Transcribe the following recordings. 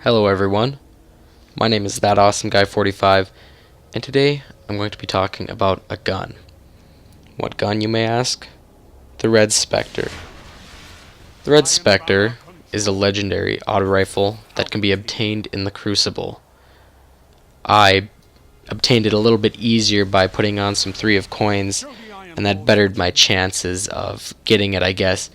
Hello everyone, my name is ThatAwesomeGuy45, and today I'm going to be talking about a gun. What gun, you may ask? The Red Spectre. The Red Spectre is a legendary auto rifle that can be obtained in the Crucible. I obtained it a little bit easier by putting on some 3 of coins, and that bettered my chances of getting it, I guess.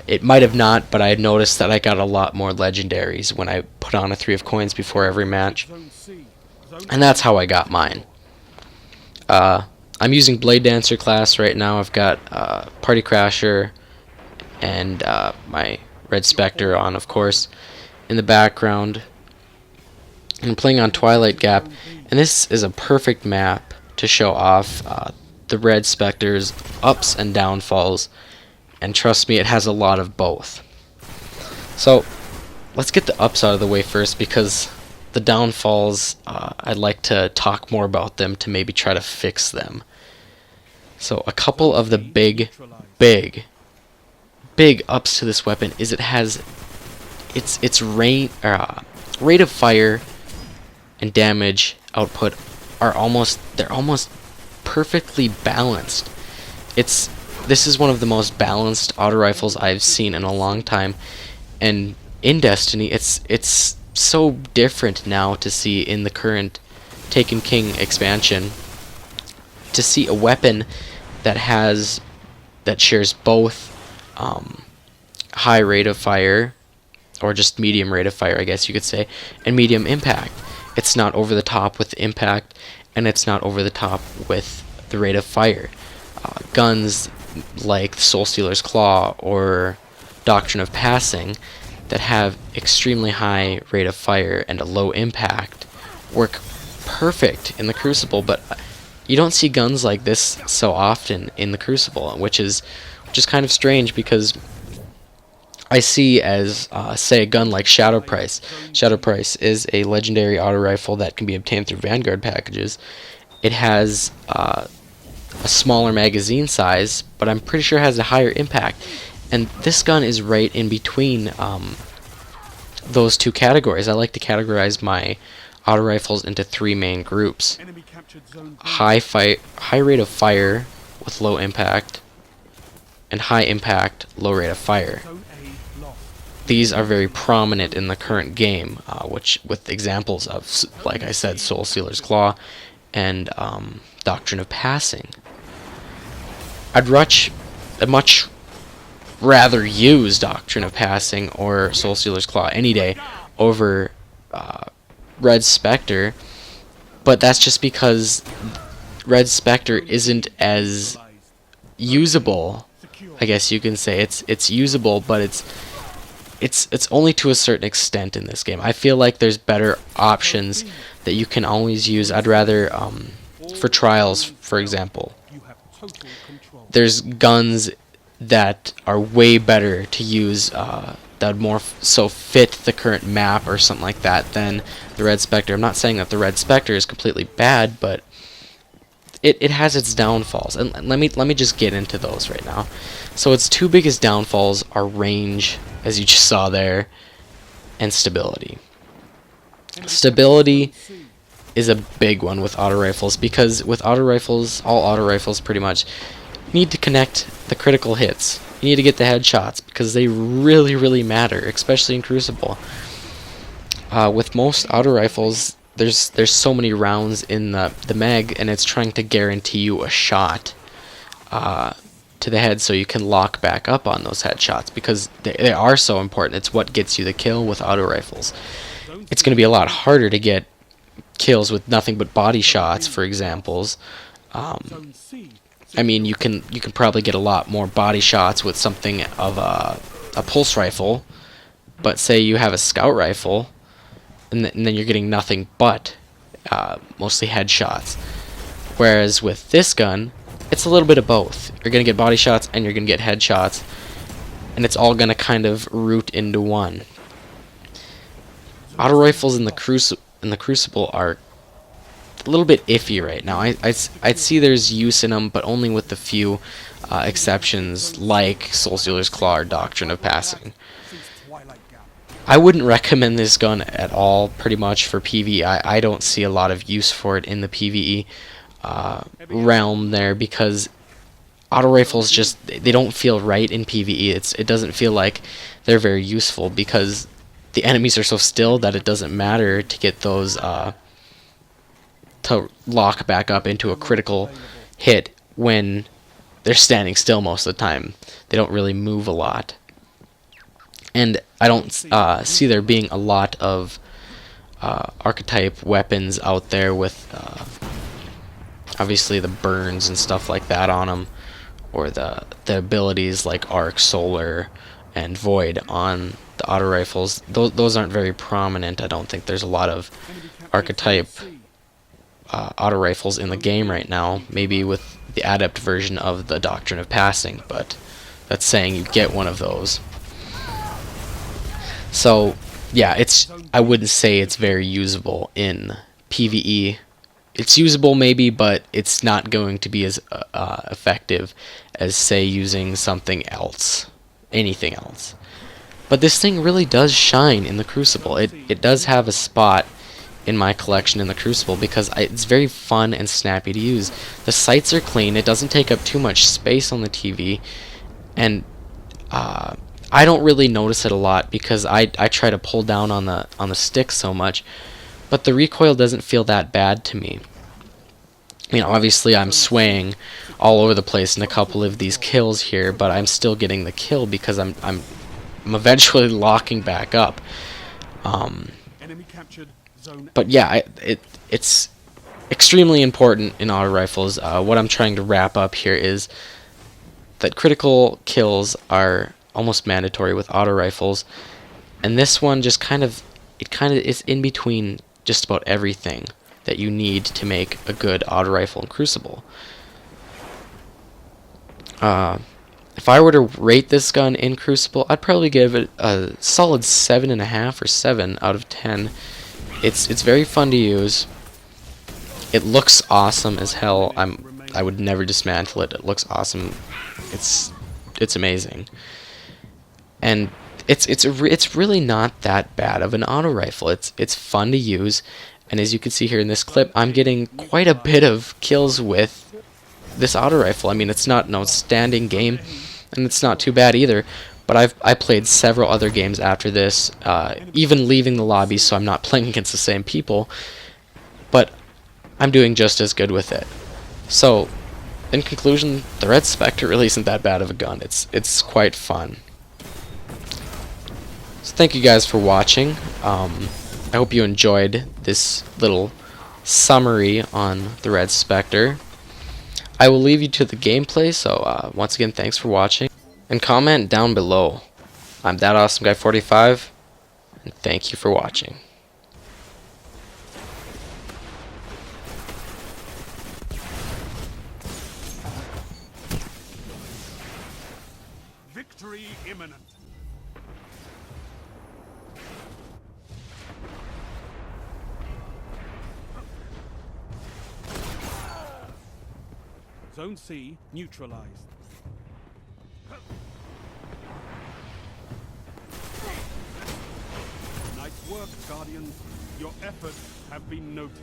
It might have not, but I had noticed that I got a lot more legendaries when I put on a 3 of coins before every match. And that's how I got mine. I'm using Blade Dancer class right now. I've got Party Crasher and my Red Spectre on, of course, in the background. And I'm playing on Twilight Gap, and this is a perfect map to show off the Red Spectre's ups and downfalls. And trust me, it has a lot of both. So, let's get the ups out of the way first, because the downfalls, I'd like to talk more about them to maybe try to fix them. So, a couple of the big ups to this weapon is it has its rate of fire and damage output are almost perfectly balanced. This is one of the most balanced auto rifles I've seen in a long time, and in Destiny, it's so different now to see in the current Taken King expansion to see a weapon that shares both high rate of fire, or just medium rate of fire, I guess you could say, and medium impact. It's not over the top with impact, and it's not over the top with the rate of fire. Guns like Soul Stealer's Claw or Doctrine of Passing that have extremely high rate of fire and a low impact work perfect in the Crucible, but you don't see guns like this so often in the Crucible, which is kind of strange, because I see as say a gun like Shadow Price. Shadow Price is a legendary auto rifle that can be obtained through Vanguard packages. It has a smaller magazine size, but I'm pretty sure it has a higher impact. And this gun is right in between those two categories. I like to categorize my auto rifles into 3 main groups: high rate of fire with low impact, and high impact, low rate of fire. These are very prominent in the current game, with examples of, like I said, Soul Stealer's Claw and Doctrine of Passing. I'd much rather use Doctrine of Passing or Soul Stealer's Claw any day over Red Spectre, but that's just because Red Spectre isn't as usable. I guess you can say it's usable, but it's only to a certain extent in this game. I feel like there's better options that you can always use. I'd rather for trials, for example, there's guns that are way better to use that would more so fit the current map or something like that than the Red Spectre. I'm not saying that the Red Spectre is completely bad, but it has its downfalls, and let me just get into those right now. So its 2 biggest downfalls are range, as you just saw there, and stability. Stability is a big one with auto rifles, because with auto rifles, all auto rifles pretty much, you need to connect the critical hits. You need to get the headshots, because they really matter, especially in Crucible. With most auto rifles, there's so many rounds in the mag, and it's trying to guarantee you a shot to the head so you can lock back up on those headshots, because they are so important. It's what gets you the kill with auto rifles. It's going to be a lot harder to get kills with nothing but body shots, for examples. I mean, you can probably get a lot more body shots with something of a pulse rifle, but say you have a scout rifle, and then you're getting nothing but mostly headshots. Whereas with this gun, it's a little bit of both. You're going to get body shots and you're going to get headshots, and it's all going to kind of root into one. Auto rifles in the Crucible are a little bit iffy right now. I'd see there's use in them, but only with the few exceptions like Soul Stealer's Claw or Doctrine of Passing. I wouldn't recommend this gun at all, pretty much, for PvE. I don't see a lot of use for it in the PvE realm there, because auto rifles just, they don't feel right in PvE. It doesn't feel like they're very useful, because the enemies are so still that it doesn't matter to get those to lock back up into a critical hit when they're standing still most of the time. They don't really move a lot. And I don't see there being a lot of archetype weapons out there with obviously the burns and stuff like that on them, or the abilities like arc, solar, and void on the auto rifles. Those aren't very prominent. I don't think there's a lot of archetype auto rifles in the game right now. Maybe with the adept version of the Doctrine of Passing, but that's saying you get one of those. So yeah, I wouldn't say it's very usable in PvE. It's usable maybe, but it's not going to be as effective as, say, using something else, anything else. But this thing really does shine in the Crucible. It does have a spot in my collection in the Crucible, because it's very fun and snappy to use. The sights are clean, it doesn't take up too much space on the TV, and I don't really notice it a lot because I try to pull down on the stick so much, but the recoil doesn't feel that bad to me. You know, obviously I'm swaying all over the place in a couple of these kills here, but I'm still getting the kill because I'm eventually locking back up. But yeah, it's extremely important in auto rifles. What I'm trying to wrap up here is that critical kills are almost mandatory with auto rifles, and this one just kind of is in between just about everything that you need to make a good auto rifle in Crucible. If I were to rate this gun in Crucible, I'd probably give it a solid 7.5 or 7 out of 10. It's very fun to use. It looks awesome as hell. I would never dismantle it. It looks awesome. It's amazing. And it's really not that bad of an auto rifle. It's fun to use, and as you can see here in this clip, I'm getting quite a bit of kills with this auto rifle. I mean, it's not an outstanding game, and it's not too bad either. But I played several other games after this, even leaving the lobby, so I'm not playing against the same people. But I'm doing just as good with it. So, in conclusion, the Red Spectre really isn't that bad of a gun. It's quite fun. So thank you guys for watching. I hope you enjoyed this little summary on the Red Spectre. I will leave you to the gameplay, so once again, thanks for watching. And comment down below. I'm ThatAwesomeGuy45, and thank you for watching. Victory imminent. Zone C neutralized. Nice work, Guardians. Your efforts have been noted.